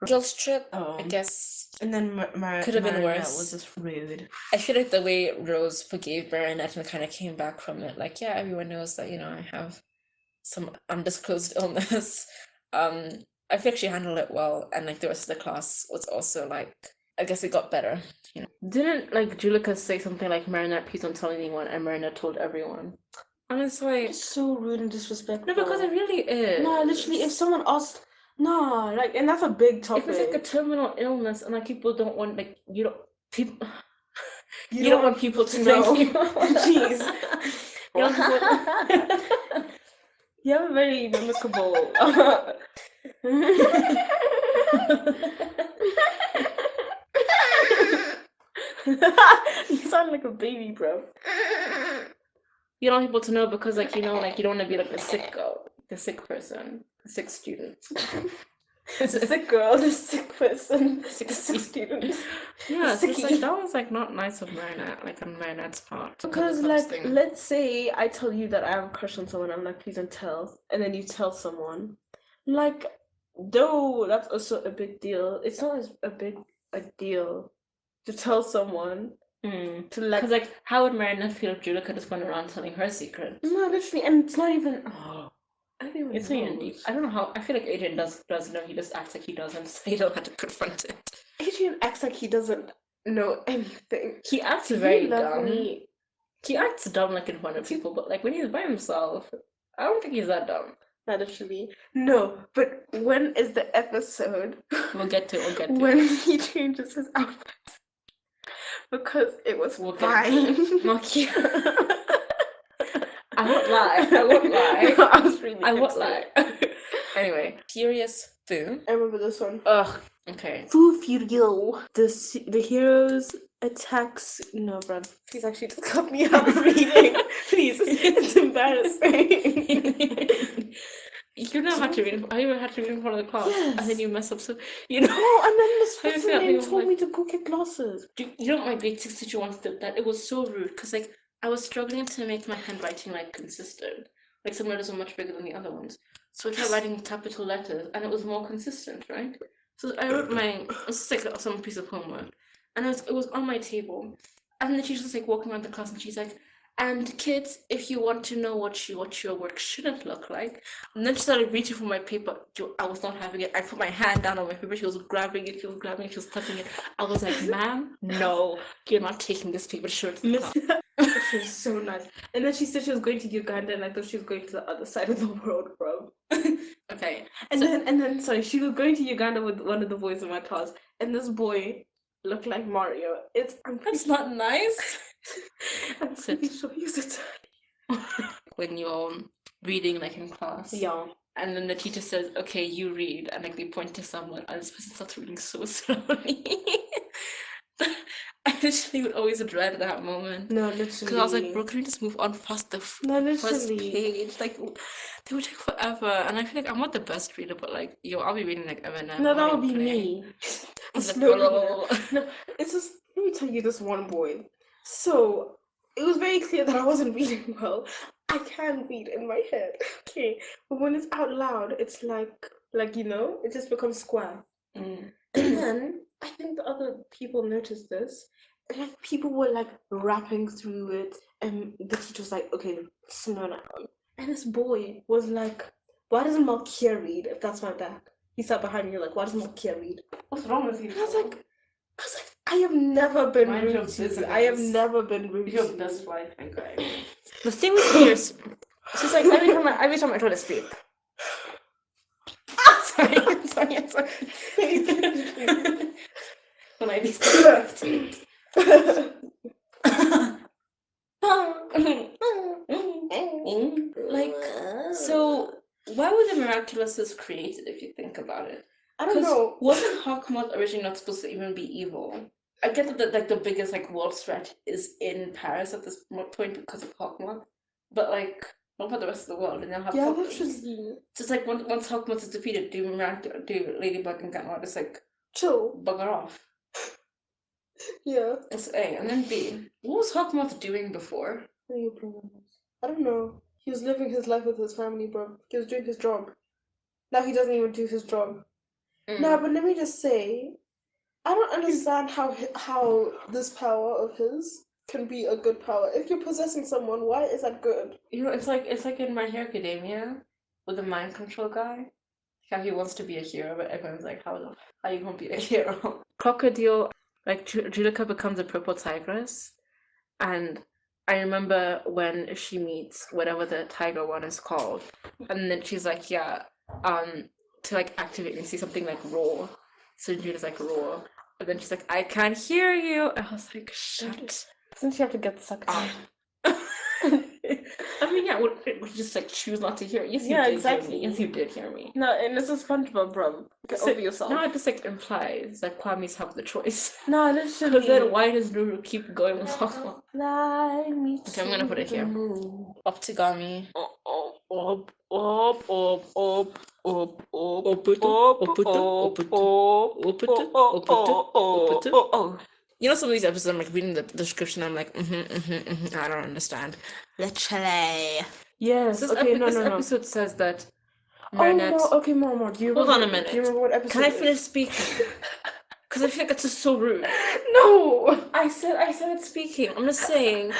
Guiltrip, I Oh. guess. And then Could have been Marinette worse. was just rude. I feel like the way Rose forgave Marinette and kind of came back from it, like, yeah, everyone knows that, I have some undisclosed illness. I feel like she handled it well, and like the rest of the class was also like, I guess it got better. Didn't like Julica say something like Marinette, please don't tell anyone, and Marinette told everyone? Honestly, It's so rude and disrespectful. no, because it really is. No, literally, if someone asked, no, like, and that's a big topic. If it's like a terminal illness and like people don't want, like, people. You don't want people to know. Jeez. You don't want You have a very mimicable. You sound like a baby, bro. You don't want people to know because, like, you don't want to be like the sick girl, the sick person, the sick student. The sick girl, the sick person, the sick student. Yeah, so it's like, that was like not nice of Marinette, like on Marinette's part. Because like, let's say I tell you that I have a crush on someone, I'm like, please don't tell, and then you tell someone, like, though that's also a big deal. It's not as a big a deal to tell someone. To like, because like, how would Marinette feel if Julica just went around telling her secret? No, literally, and it's not even. Oh, everyone It's not even deep. I don't know how. I feel like Adrien does know. He just acts like he doesn't, so you don't have to confront it. Adrien acts like he doesn't know anything. He acts very dumb. He acts dumb like in front of people, but like when he's by himself, I don't think he's that dumb. Not literally. No, but when is the episode? We'll get to it. When he changes his outfit. Because it was fine. Monkey. I won't lie. I was really. I won't lie. Anyway, Furious Foo. I remember this one. Ugh. Okay. Foo Furio. The heroes attacks. No, bro. Please actually just cut me out of reading. Please. It's embarrassing. You know how to read. I even had to read in front of the class, and then you mess up. So No, and then Miss Fitzgerald told me to go get glasses. You know what my grade 6 teacher once did that? It was so rude because like I was struggling to make my handwriting like consistent. Like some letters were much bigger than the other ones, so I tried writing capital letters, and it was more consistent, right? So I wrote it was like some piece of homework, and it was on my table, and the teacher was like walking around the class, and she's like, and kids, if you want to know what your work shouldn't look like, and then she started reaching for my paper. I was not having it. I put my hand down on my paper. She was grabbing it. She was touching it. I was like, ma'am, no, you're not taking this paper to show it to the class. She was so nice. And then she said she was going to Uganda, and I thought she was going to the other side of the world, bro. Okay. And then sorry, she was going to Uganda with one of the boys in my class, and this boy looked like Mario. That's not nice. I'm pretty sure he's Italian. When you're reading like in class. Yeah. And then the teacher says, okay, you read, and like they point to someone, and this person starts reading so slowly. I literally would always dread that moment. No, literally. Because I was like, bro, can we just move on past the first page? Like, they would take forever. And I feel like I'm not the best reader, but like, I'll be reading like Eminem. No, that would be me. No, it's just, let me tell you this one boy. So, it was very clear that I wasn't reading well. I can read in my head, okay? But when it's out loud, it's like it just becomes square. And then, I think the other people noticed this. Like, people were like rapping through it, and the teacher was like, okay, slow down. And this boy was like, why doesn't Malkia read if that's my back? He sat behind me like, why doesn't Malkia read? What's wrong with you? I was like, I have never been rude to you. I have never been rude to you. Your best life, I guess. The thing with tears, it's just like every time I try to speak. Sorry. When I distract. Like, so why were the Miraculouses created if you think about it? I don't know. Wasn't Hawkmoth originally not supposed to even be evil? I get that like the biggest like world threat is in Paris at this point because of Hawkmoth, but like what about the rest of the world? And they'll have problems. Just like once Hawkmoth is defeated, do Ladybug and Gatmore just like chill, bugger off. Yeah. That's A, and then B. What was Hawkmoth doing before? I don't know. He was living his life with his family, bro. He was doing his job. Now he doesn't even do his job. No, but let me just say, I don't understand how this power of his can be a good power. If you're possessing someone, why is that good? You know, it's like in My Hero Academia with the mind control guy. How he wants to be a hero, but everyone's like, how you gonna be a hero? Crocodile, like Julika becomes a purple tigress, and I remember when she meets whatever the tiger one is called, and then she's like, yeah, to like activate and see something like roar. So Julika's like roar, and then she's like, I can't hear you. I was like, shut. Doesn't she have to get sucked up. I mean, yeah, would just like choose not to hear it. Yes, you Yeah, did exactly. hear me. Yes, you did hear me. No, and this is SpongeBob, bro. Get over yourself. No, it just like implies that Kwame's have the choice. No, literally. Because then why does Nuru keep going with Hawkman? Fly me Okay, I'm gonna put it to here. the moon. Optigami. You know, some of these episodes, I'm like reading the description, I'm like, I don't understand. Literally. Yes. This Okay. this No. episode says that Oh Marinette. no. Okay, Mama. Do you Hold remember? on a minute. Do you remember what episode? Can I finish speaking? Because I feel like that's just so rude. No. I said it speaking. I'm just saying.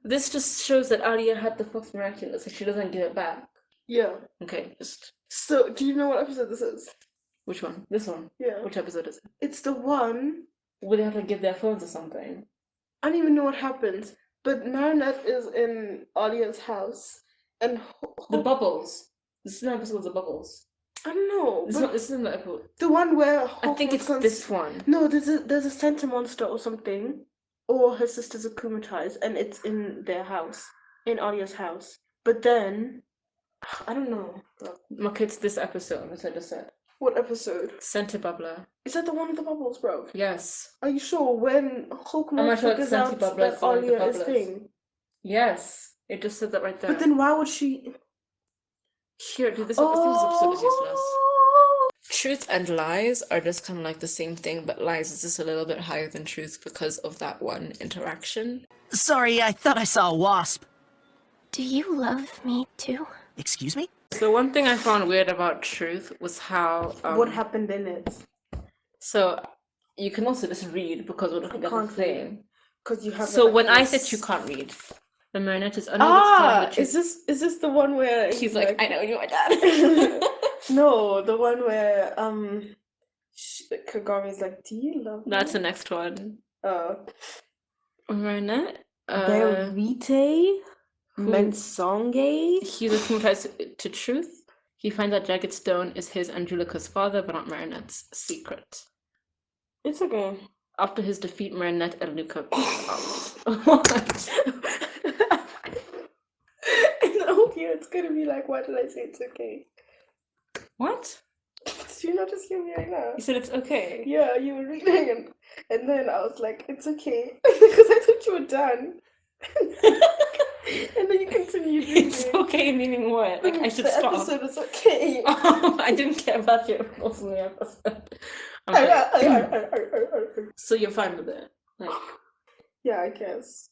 This just shows that Aria had the fox miraculous, and she doesn't give it back. Yeah. Okay, just. So, do you know what episode this is? Which one? This one. Yeah. Which episode is it? It's the one. Where they have to give their phones or something. I don't even know what happens. But Marinette is in Alia's house, and the bubbles. This is an episode of the bubbles. I don't know. This isn't the episode. The one where I think it's this one. No, there's a Santa monster or something, or her sister's akumatized, and it's in their house, in Alia's house. But then, I don't know. Okay, it's this episode, as I just said. What episode? Sentibubbler. Is that the one with the bubbles, bro? Yes. Are you sure? When Hawkman figures out that Alia is thing? Yes. It just said that right there. But then why would she... Here, dude, this episode is useless. Truth and lies are just kind of like the same thing, but lies is just a little bit higher than truth because of that one interaction. Sorry, I thought I saw a wasp. Do you love me too? Excuse me? So one thing I found weird about truth was how... what happened in it? So you can also just read because we're looking at the thing. Because you have... So when I said you can't read, the Marinette is unable to is this the one where... He's like, I know you're my dad. No, the one where Kagami's like, do you love me? That's the next one. Marinette? Verite? Mensonge? He's acclimatized to truth. He finds out Jagged Stone is his and Julika's father, but not Marinette's secret. It's okay. After his defeat, Marinette and Luca peace out. What? And okay, it's gonna be like, why did I say it's okay? What? Did you not just hear me right now? You said it's okay. Yeah, you were reading and then I was like, it's okay. Because I thought you were done. And then you continued reading. It's okay, meaning what? Like, I should the stop. The episode is okay. Oh, I didn't care about your emotions in the episode. Okay. So you're fine with it? Like, yeah, I guess.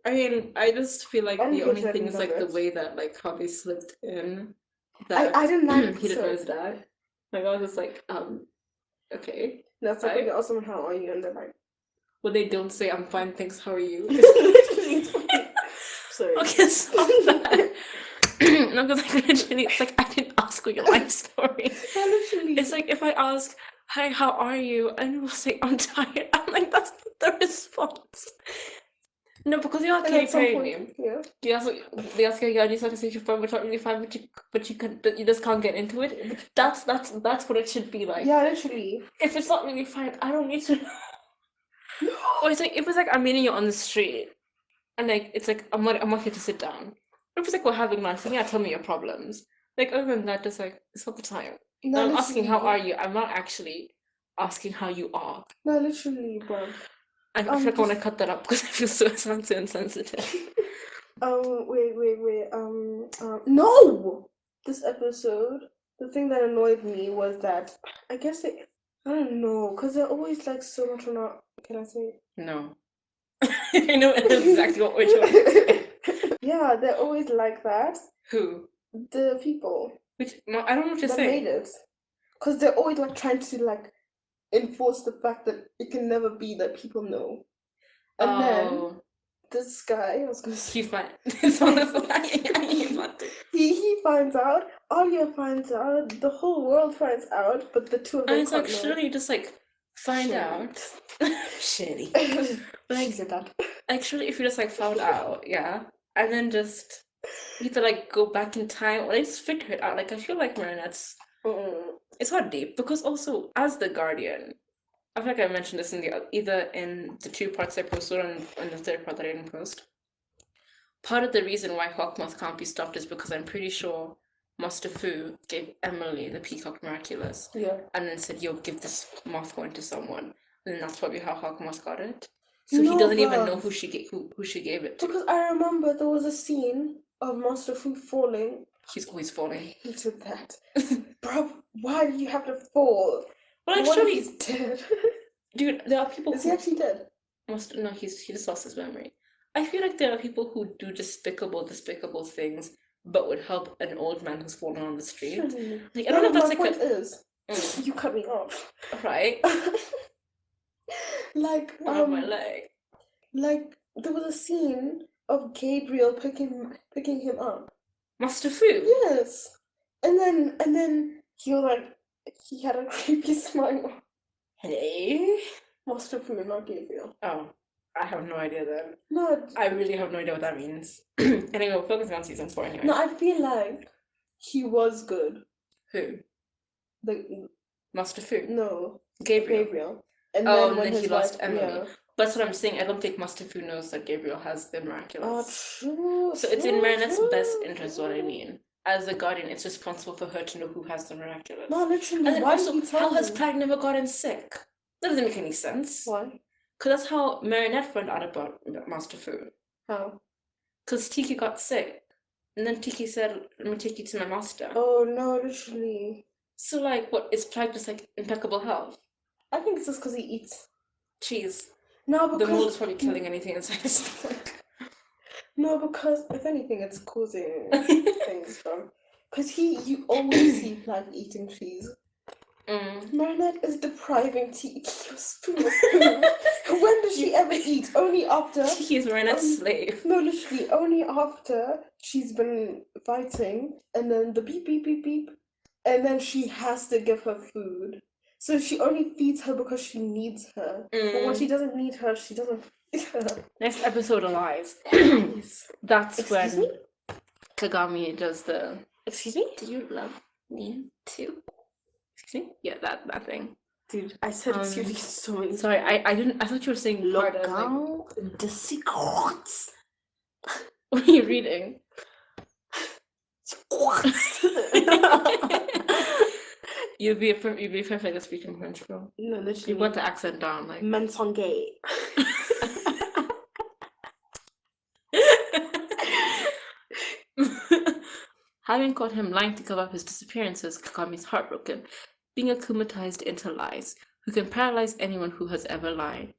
I mean, I just feel like the only thing is like it. the way that like how they slipped in that I didn't like he didn't know his dad. Like I was just like, okay. That's like awesome. How are you? And they're like, well, they don't say I'm fine, thanks. How are you? Sorry. Okay, stop that. No, because like literally, it's like I didn't ask you your life story. Yeah, literally. It's like if I ask, "Hi, how are you?" and you will say, "I'm tired." I'm like, that's not the response. No, because you're not paying me. Yeah. They ask you, yeah, you start to say you're fine, but not really fine, but you just can't get into it. But that's what it should be like. Yeah, literally. If it's not really fine, I don't need to know. Or it's like if it's like I'm meeting you on the street, and like it's like I'm not here to sit down. If it's like we're having lunch, then yeah, tell me your problems. Like other than that, just like it's not the time. No, I'm asking how are you. I'm not actually asking how you are. No, literally, bro. I feel like I want to cut that up because I feel so insensitive. Wait. No! This episode, the thing that annoyed me was that, I guess I don't know, because they're always like so much on our, can I say it? No. I know exactly what we're trying to say. Yeah, they're always like that. Who? The people. I don't know what you're that saying. made it. because they're always like trying to like enforce the fact that it can never be that people know. And then this guy, I was gonna say, He's fine. It's honestly, he finds out, Alia finds out, the whole world finds out, but the two of them And it's like, can't know. surely you just like find Shitty. out. Shitty. She said that. Actually, if you just like found out, yeah, and then just either like go back in time or just figure it out. Like I feel like Marinette's it's not deep because also as the Guardian, I feel like I mentioned this in the either in the 2 parts I posted or in the 3rd part that I didn't post. Part of the reason why Hawkmoth can't be stopped is because I'm pretty sure Master Fu gave Emily the Peacock Miraculous. Yeah. And then said, yo, give this moth horn to someone. And then that's probably how Hawkmoth got it. So No, he doesn't even bruv. know who she gave it to. Because I remember there was a scene of Master Fu falling. He's always falling. I hated that. Bro, why do you have to fall? Well, What if actually, he's dead? dude, there are people Is he actually dead? No, he just lost his memory. I feel like there are people who do despicable things, but would help an old man who's fallen on the street. Like, I don't know if that's my like point is, you cut me off. Right? Like, On my leg. like there was a scene of Gabriel picking him up. Master Fu? Yes. And then he was like, he had a creepy smile. Hey? Master Fu, not Gabriel. Oh, I have no idea then. No, I really have no idea what that means. Anyway, we're focusing on season 4 anyway. no, I feel like he was good. Who? The Master Fu? no, Gabriel. And And when then he his lost wife- Emily. yeah. That's what I'm saying. I don't think Master Fu knows that Gabriel has the Miraculous. True. So it's in true, Marinette's true. best interest, what I mean. As the Guardian, it's responsible for her to know who has the Miraculous. No, literally. And then why also, did he tell how has him? Plague never gotten sick? That doesn't make any sense. Why? Because that's how Marinette found out about Master Fu. How? Because Tiki got sick. And then Tiki said, let me take you to my master. Oh no, literally. So, like, what, is Plague just, like, impeccable health? I think it's just because he eats. Cheese. No, The because mold is probably killing anything inside his stomach. no, because if anything, it's causing things from. Because you always see Plague eating cheese. Marinette is depriving Tiki of spoon. When does she ever eat? Only after. Tiki is Marinette's slave. No, literally, only after she's been fighting, and then the beep, beep, beep, beep, and then she has to give her food. So she only feeds her because she needs her. But when she doesn't need her, she doesn't feed her. Next episode, Alive. That's Excuse when me? Kagami does the... Excuse me? Do you love me too? Excuse me? Yeah, that thing. Dude, I said excuse me so many Sorry, I didn't... I thought you were saying part of, like... Look the secrets. What are you reading? You'd be perfect at speaking French, bro. No, literally. You want the accent down, like... Mensonge. Having caught him lying to cover up his disappearances, Kagami's heartbroken, being akumatized into lies, who can paralyze anyone who has ever lied.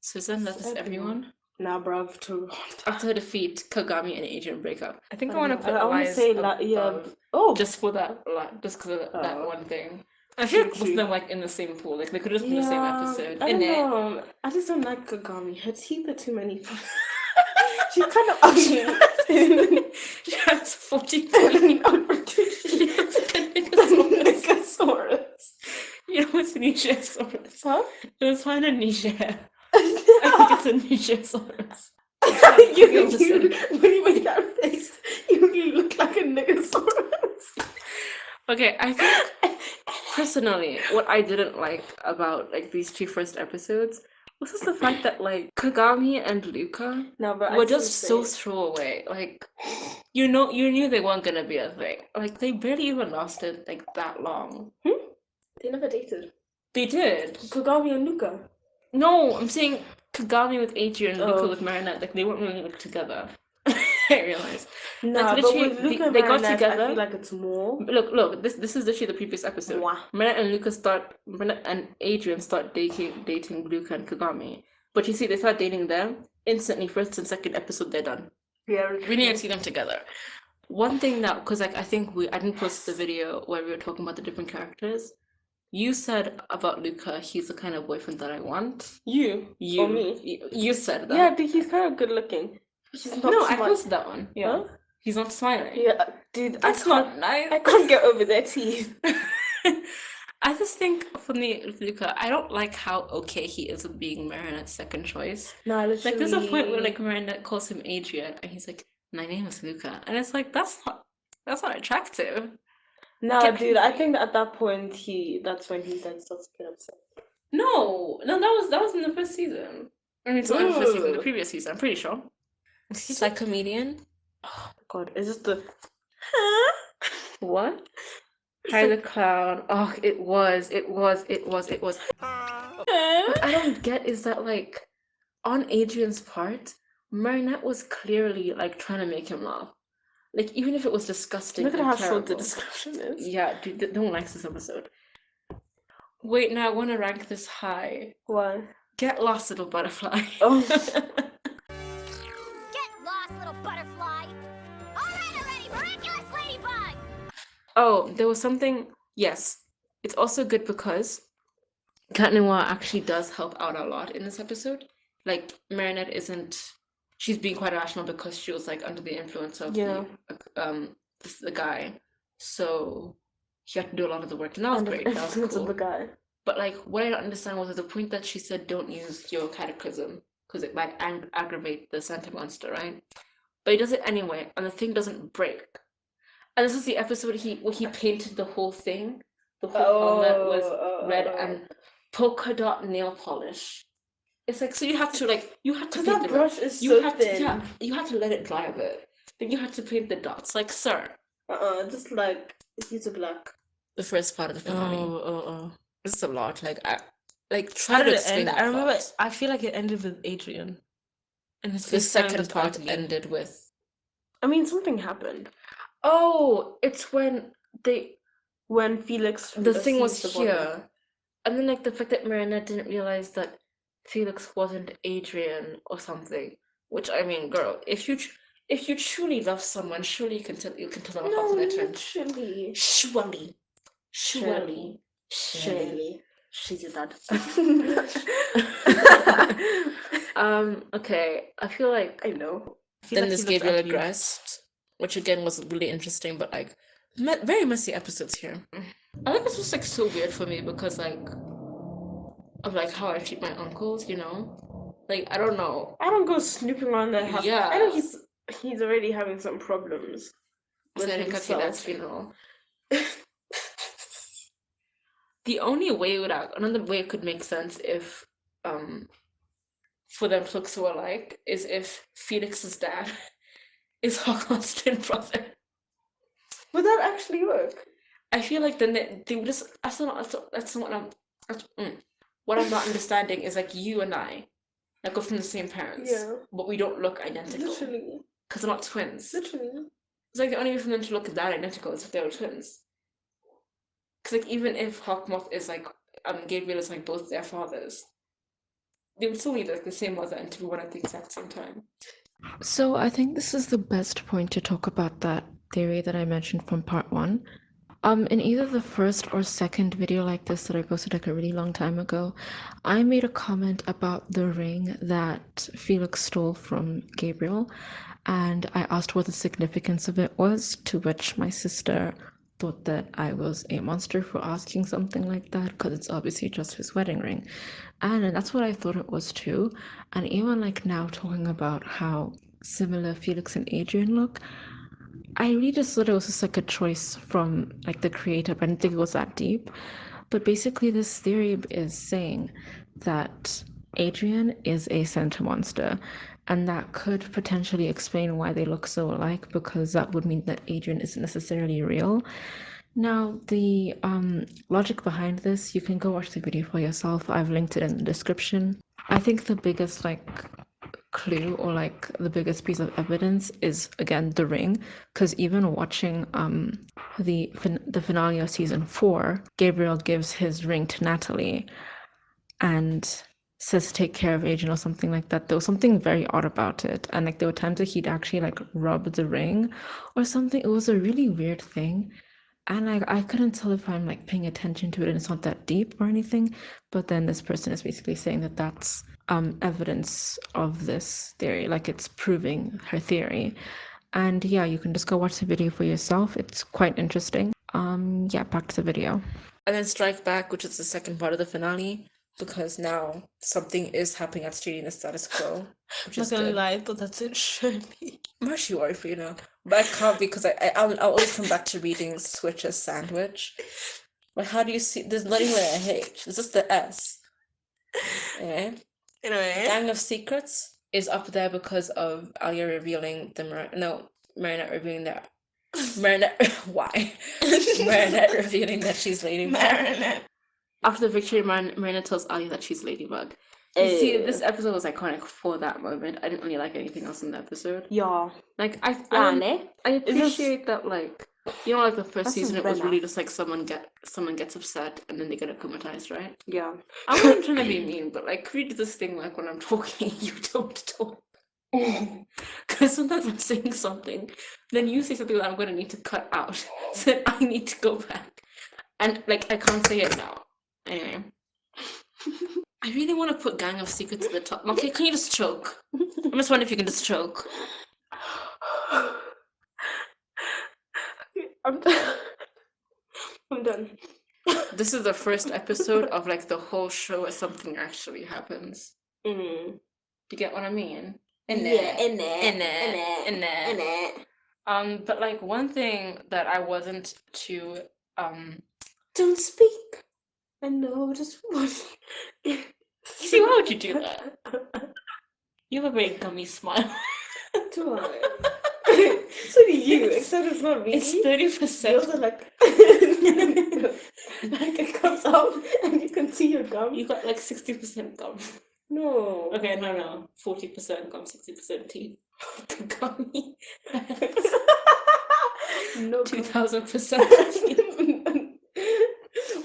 So then that is everyone? Nah, bruv, to After her defeat, Kagami and Adrien break up. I think I want to put I wanna lies say above, Oh, just for that, just because of that one thing. I True, feel like true. with them like in the same pool, like they could have just been the same episode. I don't Innit? know. I just don't like Kagami. Her teeth are too many. She's kind of ugly. She has 40 She looks like a Nicosaurus. Nicosaurus. You know what's a Nicosaurus? Huh? It was fine a Niger. I think it's a Nicosaurus. When you make that face, you look like a Nicosaurus. Okay, I think personally, what I didn't like about like these 2 first episodes was just the fact that like Kagami and Luca No, but were just so throwaway. Like you knew they weren't gonna be a thing. Like they barely even lasted like that long. They never dated. They did. Kagami and Luca. No, I'm saying Kagami with Adrien and Luca Oh. with Marinette. Like they weren't really like together. I realized. Nah, but literally, with Luca and they got Marinette, together. I feel like it's more. Look. This is literally the previous episode. Mwah. Marinette and Adrien start dating Luca and Kagami. But you see, they start dating them instantly. First and second episode, they're done. Yeah, We need to see them together. One thing that, because like I think I didn't post the video where we were talking about the different characters. You said about Luca, he's the kind of boyfriend that I want. You You, or me? you said that. Yeah, dude, he's kind of good looking. He's not No, I smart. posted that one. Yeah. Huh? He's not smiling. Yeah, dude, That's not nice. I can't get over their teeth. I just think for me, with Luca, I don't like how okay he is with being Marinette's second choice. Nah, Like, there's a point where literally. like Marinette calls him Adrien, and he's like, "My name is Luca," and it's like that's not attractive. Nah, Get- dude, I think that at that point that's when he then starts getting upset. No, that was in the first season. I mean, it's not in the first season, the Ooh. previous season. I'm pretty sure. Psychomedian. Oh my god, is this the What? It's Harry like- the Clown. Oh, it was. What I don't get is that like on Adrian's part, Marinette was clearly like trying to make him laugh. Like even if it was disgusting. Look at and how short the terrible. description is. Yeah, dude, no one likes this episode. Wait, now I want to rank this high. Why? Get lost, little butterfly. Oh. Get lost, little butterfly! Already, Miraculous Ladybug! Oh, there was something. Yes, it's also good because Cat Noir actually does help out a lot in this episode. Like Marinette isn't. She's being quite irrational because she was like under the influence of Yeah. the guy, so she had to do a lot of the work, and that was Under great. the That was influence cool. of the guy. But like, what I don't understand was at the point that she said, "Don't use your cataclysm because it might aggravate the Santa monster," right? But he does it anyway, and the thing doesn't break. And this is the episode where he painted the whole thing. The whole helmet was red and polka dot nail polish. It's like so you have to paint Because that the brush is you so have thin. to you have to let it dry a bit. Then you have to paint the dots. Like, sir, Just like use a black. the first part of the finale. Oh. This is a lot. Like I try How to did it explain end? that I remember. plot. I feel like it ended with Adrian. And his The face kind of second just part ugly. ended with I mean, something happened it's when when Felix. the thing was seized the body. here. And then like the fact that Marinette didn't realize that Felix wasn't Adrian or something. Which I mean, girl, if you truly love someone, surely you can tell them apart No, from their turn. literally. Surely. She did that. Okay. I feel like I know. then there's Gabriel Agreste, which again was really interesting, but like very messy episodes here. I think this was like so weird for me because like of like how I treat my uncles, you know? Like I don't know. I don't go snooping around their house. Yeah. I know he's already having some problems So with I didn't come to that himself. funeral. The only way another way it could make sense if for them to look so alike is if Felix's dad is Hogwarts' twin brother. Would that actually work? I feel like then they would just what I'm not understanding is like you and I like we're from the same parents, Yeah. but we don't look identical Literally. because they're not twins. Literally. It's like the only way for them to look that identical is if they were twins. Because like even if Hawkmoth is like Gabriel is like both their fathers, they would still need like the same mother and to be born at the exact same time. So I think this is the best point to talk about that theory that I mentioned from part 1. In either the first or second video like this that I posted like a really long time ago, I made a comment about the ring that Felix stole from Gabriel, and I asked what the significance of it was, to which my sister thought that I was a monster for asking something like that, because it's obviously just his wedding ring. And that's what I thought it was too. And even like now talking about how similar Felix and Adrien look, I really just thought it was just like a choice from like the creator, but I didn't think it was that deep. But basically this theory is saying that Adrien is a Santa monster, and that could potentially explain why they look so alike, because that would mean that Adrien isn't necessarily real. Now, the logic behind this, you can go watch the video for yourself. I've linked it in the description. I think the biggest like clue or like the biggest piece of evidence is again the ring, because even watching the finale of season 4, Gabriel gives his ring to Natalie and says to take care of Adrian or something like that. There was something very odd about it, and like there were times that he'd actually like rub the ring or something. It was a really weird thing, and like I couldn't tell if I'm like paying attention to it and it's not that deep or anything, but then this person is basically saying that that's evidence of this theory, like it's proving her theory. And yeah, you can just go watch the video for yourself. It's quite interesting. Yeah, back to the video. And then Strike Back, which is the second part of the finale, because now something is happening at Street in the status quo, which I'm is not gonna good. lie, I thought that's it should be. I'm actually worried for you now, but I can't because I'll always come back to reading Switch as sandwich. But how do you see? There's not even a H. It's just the S. Anyway, Anyway. Gang of Secrets is up there because of Alia revealing Marinette revealing that Marinette. Why? Marinette revealing that she's Ladybug. Marinette. After the victory, Marina tells Alia that she's Ladybug. You see, this episode was iconic for that moment. I didn't really like anything else in the episode. Yeah. Like, Yeah, I appreciate that, like, you know, like the first That's season, just it was better. really just like someone gets upset and then they get acclimatized, right? Yeah. I'm not trying to be mean, but like, read this thing like when I'm talking, you don't talk. Because sometimes I'm saying something, then you say something that I'm going to need to cut out. So then I need to go back. And like, I can't say it now. Anyway. I really want to put Gang of Secrets at the top. Okay, can you just choke? I'm just wondering if you can just choke. I'm done. I'm done. This is the first episode of like the whole show where something actually happens. Mm. Do you get what I mean? But like one thing that I wasn't too Don't speak. I know just what. See, why would you do that? You have a very gummy smile. Do I? So do you, except it's not really. It's 30%. Yours are like, like it comes out and you can see your gum. You got like 60% gum. No. Okay, no. 40% gum, 60% teeth. Gummy. No. 2000%.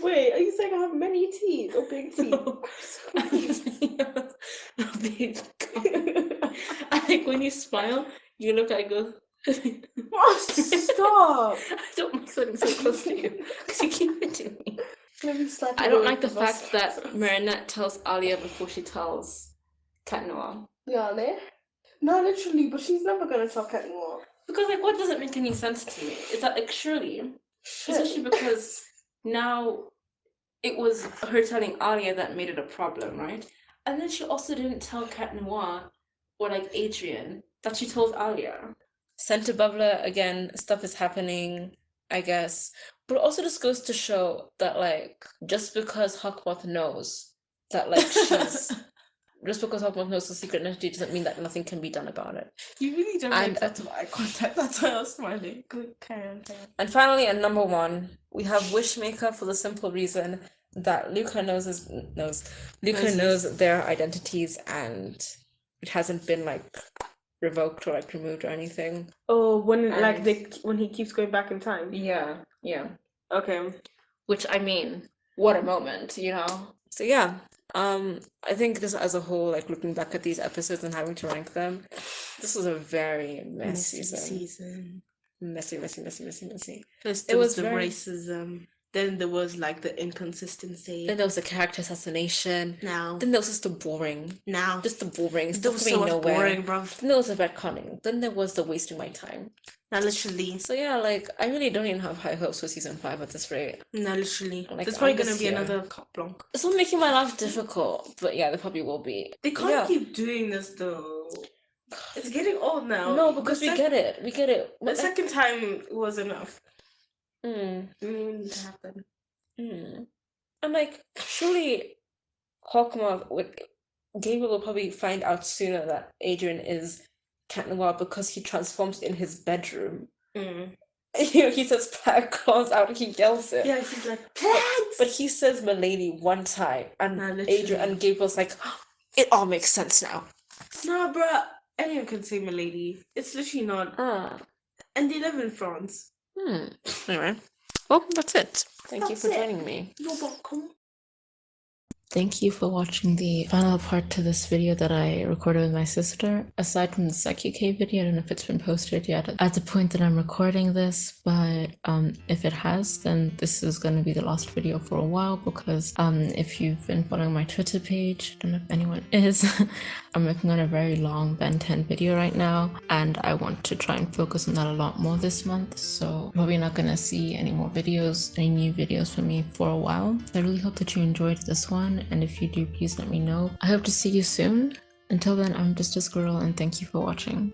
Wait, are you saying I have many teeth or big teeth? No. A big gum. I think when you smile, you look like a. Oh, stop! I don't like sitting so close to you because you keep hitting me. Let me slap I you don't away like the from us. fact that Marinette tells Alia before she tells Cat Noir. Yeah, ne? No, literally, but she's never gonna tell Cat Noir. Because like, what doesn't make any sense to me is that like surely, especially because now it was her telling Alia that made it a problem, right? And then she also didn't tell Cat Noir or like Adrien that she told Alia. Sentibubbler, again, stuff is happening, I guess. But it also just goes to show that like just because Hawkmoth knows that like she's just because Hawkmoth knows the secret identity doesn't mean that nothing can be done about it. You really don't And- make lots of eye contact. That's why I was smiling. Good, carry on. And finally, at number 1, we have Wishmaker for the simple reason that Luca knows their identities and it hasn't been like revoked or like removed or anything. Oh, when like And- when he keeps going back in time. Yeah. Okay. Which I mean, what a moment, you know? So yeah, I think just as a whole, like looking back at these episodes and having to rank them, this was a very messy season. Messy. First, It was the very- racism. Then there was like the inconsistency. Then there was the character assassination. Now. Then there was just the boring. Just the boring. There Stuff was going so much nowhere. boring, bruv. Then there was the retconning. Then there was the wasting my time. Now, literally. So yeah, like I really don't even have high hopes for season 5 at this rate. No, literally. Like, There's probably I'm gonna just be here. another carte blanche. It's not making my life difficult, but yeah, there probably will be. They can't Yeah. keep doing this though. It's getting old now. No, because we get it. The Like, second time was enough. mm, It didn't need to happen. and like surely Hawkmoth Gabriel will probably find out sooner that Adrien is Cat Noir because he transforms in his bedroom. He says plant claws out and he yells it. Yeah, he's like, plants! But he says "milady" one time, and Nah, literally. Adrien and Gabriel's like, it all makes sense now. Nah, bruh. Anyone can say milady. It's literally not. And they live in France. Anyway, well, that's it. Thank you That's for it. joining me. You're welcome. Thank you for watching the final part to this video that I recorded with my sister. Aside from the PsychUK video, I don't know if it's been posted yet at the point that I'm recording this, but if it has, then this is going to be the last video for a while, because if you've been following my Twitter page, I don't know if anyone is, I'm working on a very long Ben 10 video right now, and I want to try and focus on that a lot more this month, so probably not going to see any more videos, any new videos from me for a while. I really hope that you enjoyed this one, and if you do, please let me know. I hope to see you soon. Until then, I'm just a squirrel, and thank you for watching.